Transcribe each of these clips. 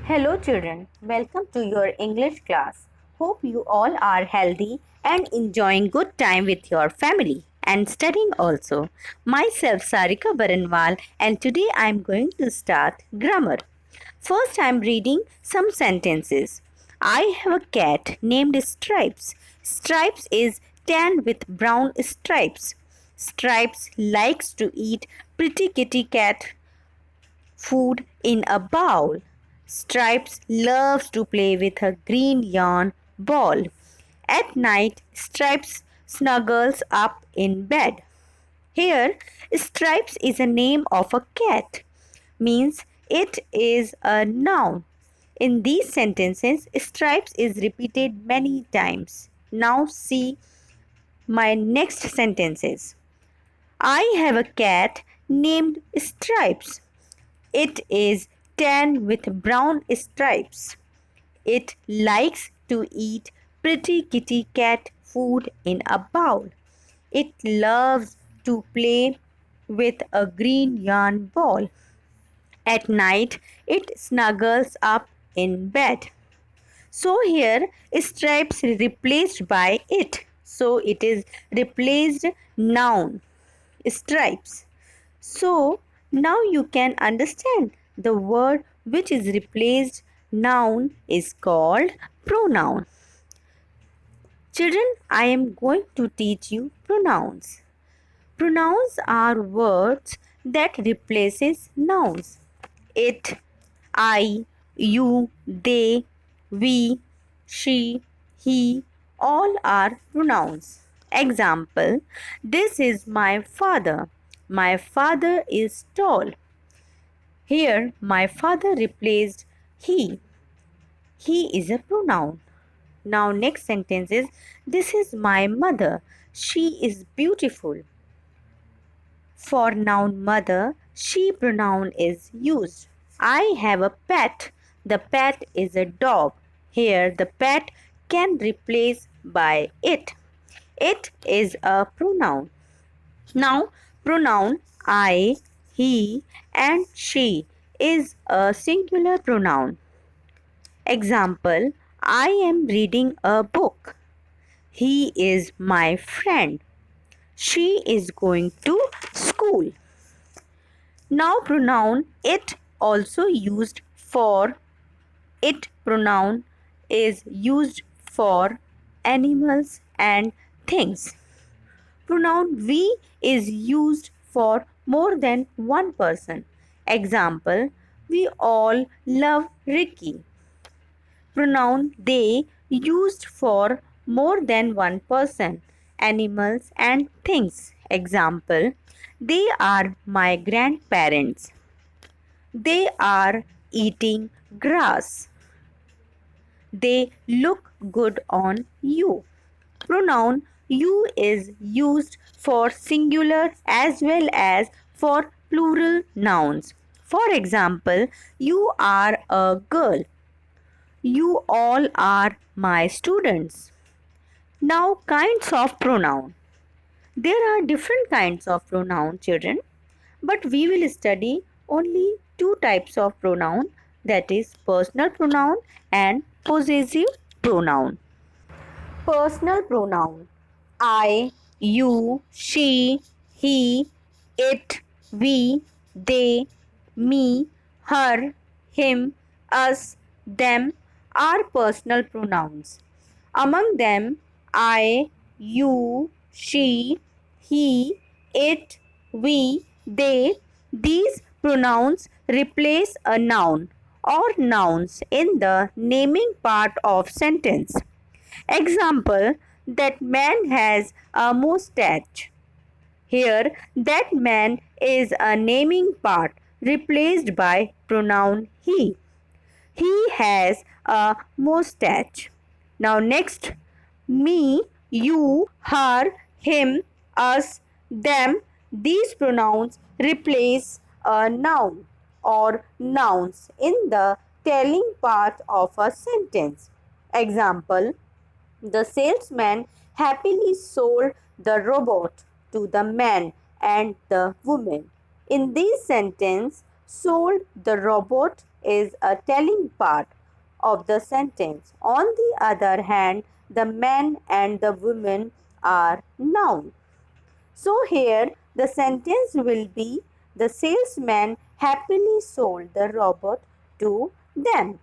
Hello children, welcome to your English class. Hope you all are healthy and enjoying good time with your family and studying also. Myself Sarika Baranwal and today I am going to start grammar. First I am reading some sentences. I have a cat named Stripes. Stripes is tan with brown stripes. Stripes likes to eat pretty kitty cat food in a bowl. Stripes loves to play with a green yarn ball. At night, Stripes snuggles up in bed. Here, Stripes is a name of a cat, means it is a noun. In these sentences, Stripes is repeated many times. Now see my next sentences. I have a cat named Stripes. It is tan with brown stripes. It likes to eat pretty kitty cat food in a bowl. It loves to play with a green yarn ball. At night, it snuggles up in bed. So here, stripes replaced by it. So it is replaced noun, stripes. So now you can understand the word which is replaced noun is called pronoun. Children, I am going to teach you pronouns. Pronouns are words that replaces nouns. It, I, you, they, we, she, he, all are pronouns. Example, this is my father. My father is tall. Here, my father replaced he. He is a pronoun. Now, next sentence is this is my mother. She is beautiful. For noun mother, she pronoun is used. I have a pet. The pet is a dog. Here, the pet can replace by it. It is a pronoun. Now, pronoun I, he, and she is a singular pronoun. Example, I am reading a book. He is my friend. She is going to school. Now, pronoun it also used for it pronoun is used for animals and things. Pronoun we is used for more than one person. Example, we all love Ricky. Pronoun they used for more than one person, animals and things. Example, they are my grandparents. They are eating grass. They look good on you. Pronoun you is used for singular as well as for plural nouns. For example, you are a girl. You all are my students. Now, kinds of pronoun. There are different kinds of pronoun, children, but we will study only two types of pronoun, that is personal pronoun and possessive pronoun. Personal pronoun I, you, she, he, it, we, they, me, her, him, us, them are personal pronouns. Among them, I, you, she, he, it, we, they, these pronouns replace a noun or nouns in the naming part of sentence. Example, that man has a mustache. Here, that man is a naming part replaced by pronoun he. He has a mustache. Now, next, me, you, her, him, us, them, these pronouns replace a noun or nouns in the telling part of a sentence. Example, the salesman happily sold the robot to the man and the woman. In this sentence, sold the robot is a telling part of the sentence. On the other hand, the man and the woman are noun. So here the sentence will be the salesman happily sold the robot to them.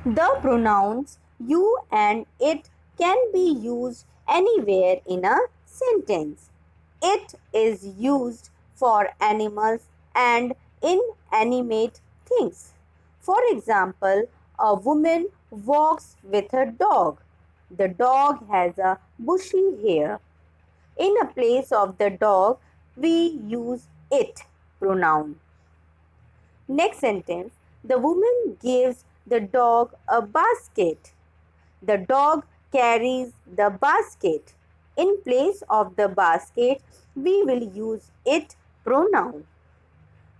The pronouns you and it can be used anywhere in a sentence. It is used for animals and inanimate things. For example, a woman walks with her dog. The dog has a bushy hair. In a place of the dog, we use it pronoun. Next sentence, the woman gives the dog a basket. The dog carries the basket. In place of the basket, we will use it pronoun.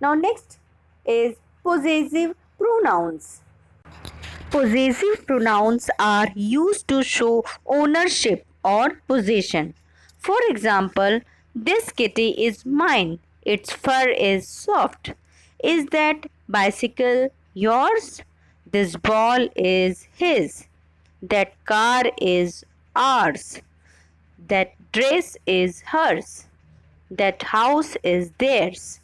Now next is possessive pronouns. Possessive pronouns are used to show ownership or possession. For example, this kitty is mine. Its fur is soft. Is that bicycle yours? This ball is his. That car is ours. That dress is hers. That house is theirs.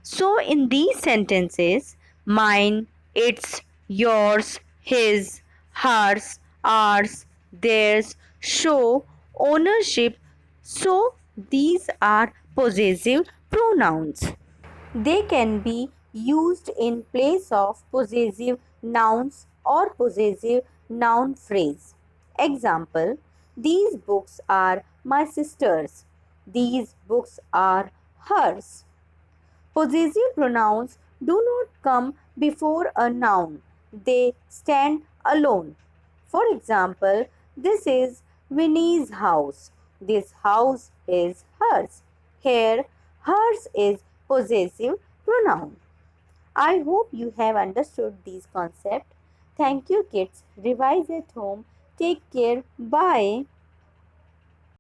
So, in these sentences, mine, its, yours, his, hers, ours, theirs show ownership. So, these are possessive pronouns. They can be used in place of possessive nouns or possessive noun phrase. Example, these books are my sister's. These books are hers. Possessive pronouns do not come before a noun. They stand alone. For example, this is Winnie's house. This house is hers. Here, hers is possessive pronoun. I hope you have understood these concepts. Thank you, kids. Revise at home. Take care. Bye.